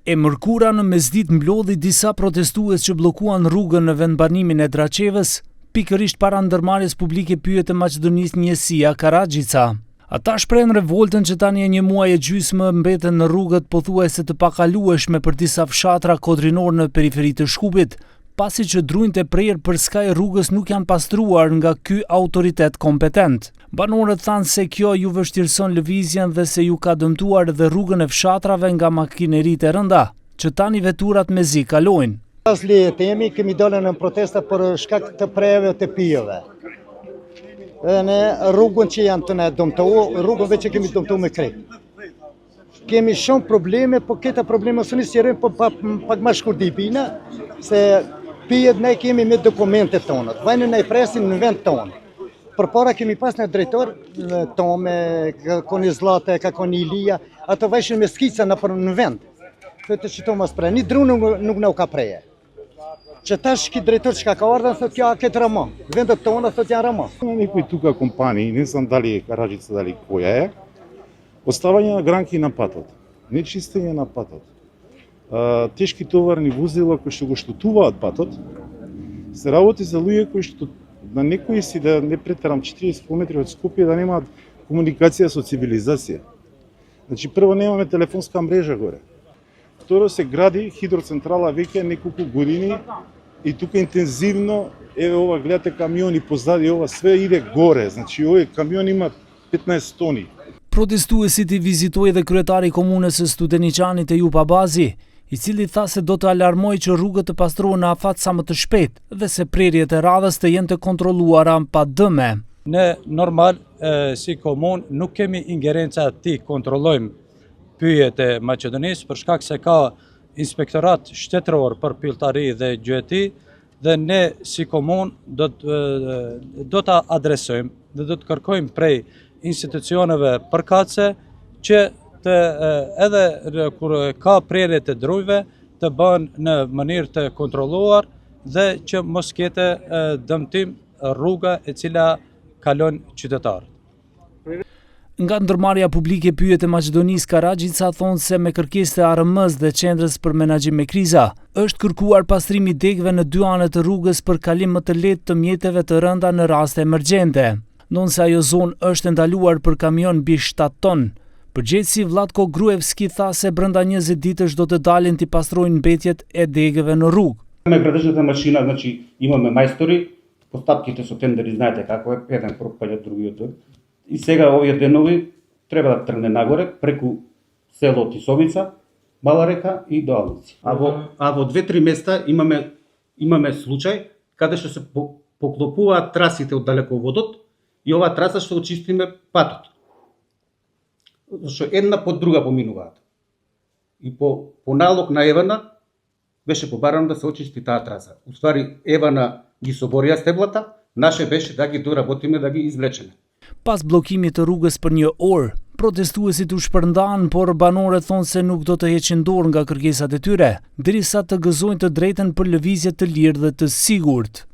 E mërkura në mesditë mblodhi disa protestues që bllokuan rrugën në vendbanimin e Draçevës, pikërisht para ndërmarrjes publike pyet e Maqedonisë njësia Karaxhica. Ata shprehen revoltën që tani e një muaj e gjysmë mbeten në rrugët pothuajse të pakalueshme për disa fshatra kodrinor në periferi të Shkupit, pasi që drujt e prerë për skaj rrugës nuk janë pastruar nga ky autoritet kompetent. Banorët thanë se kjo ju vështirëson lëvizjen dhe se ju ka dëmtuar edhe rrugën e fshatrave nga makineritë e rënda, që tani veturat me zi kalojnë. Pas temi kemi dalë në protesta për shkak të prerëve të pijeve. Në rrugën që janë të na dëmtuar, rrugën që kemi dëmtuar me krejt. Kemi shumë probleme, po këta probleme së nisjerën pak më shkurtipina, se pijet ne kemi me dokumentet tona, vajnë ne presin në vend tonë. Përpara kemi pas në drejtor tome, ka një Zlate, ka një Ilia, ato vajshin me skica në vend. Këtë që to mas prej, një dru nuk në u ka preje. Që tash ki drejtor që ka ardhën, thot ja këtë rëma, vendet tona thot janë rëma. Никои тука компании не знам дали Караджица, дали која е, оставање на гранки на патот, не чистење на патот. Тешки товарни возила кои што го штутуваат патот, се работи за луѓе кои што на некои си да не претерам 40 км од Скопје да немаат комуникација со цивилизација. Значи прво немаме телефонска мрежа горе. Второ се гради хидроцентрала веќе неколку години и тука интензивно, еве ова гледате камиони позади, ова све иде горе. Значи овој камион има 15 тони. Protestuesit i vizitoi edhe kryetari i komunës së Studeniqanit e Jupa Bazi, i cili tha se do të alarmojë që rrugët të pastrohen në afat sa më të shpejt dhe se prerjet e radhës të jenë të kontrolluara pa dëme. Ne normal si komunë nuk kemi ingerenca ti kontrollojmë pyjet e Maqedonisë për shkak se ka inspektorat shtetëror për pilltari dhe gjyeti dhe ne si komunë do ta adresojmë dhe do të kërkojmë prej institucioneve përkatëse që edhe kur ka prerje të drujve të bën në mënyrë të kontrolluar dhe që mos ketë dëmtim rruga e cila kalon qytetarët. Nga ndërmarrja publike pyet e Maqedonisë Karaxhica thonë se me kërkesë të ARM-s dhe Qendrës për Menaxhim me Kriza është kërkuar pastrimi i degëve në dy anët të rrugës për kalim më të lehtë të mjeteve të rënda në raste emergjente. Ndonse ajo zonë është ndaluar për kamion mbi 7 ton. Përgjegjësi Vlatko Gruevski tha se brenda 20 ditësh do të dalin të pastrojnë mbetjet e degëve në rrugë. Me градежната машина, значи имаме мајстори, постапките со тендери знаете како е, еден пропаѓа другиот. И сега овие денови треба да тргне нагоре преку село Тисовица, Мала река и до Алници. А во 2-3 места имаме случај каде што се поклопуваат трасите од далеководот и оваа траса што очистиме патот. Зашто една под друга поминуваат. И по налог на Евана беше побарано да се очисти таа траса. Уствари Евана ги соборија стеблата, наше беше да ги доработиме, да ги извлечеме. Pas bllokimit të rrugës për një orë, protestuesit u shpërndan, por banorët thonë se nuk do të heqin dorë nga kërkesat e tyre, derisa të gëzojnë të drejtën për lëvizje të lirë dhe të sigurt.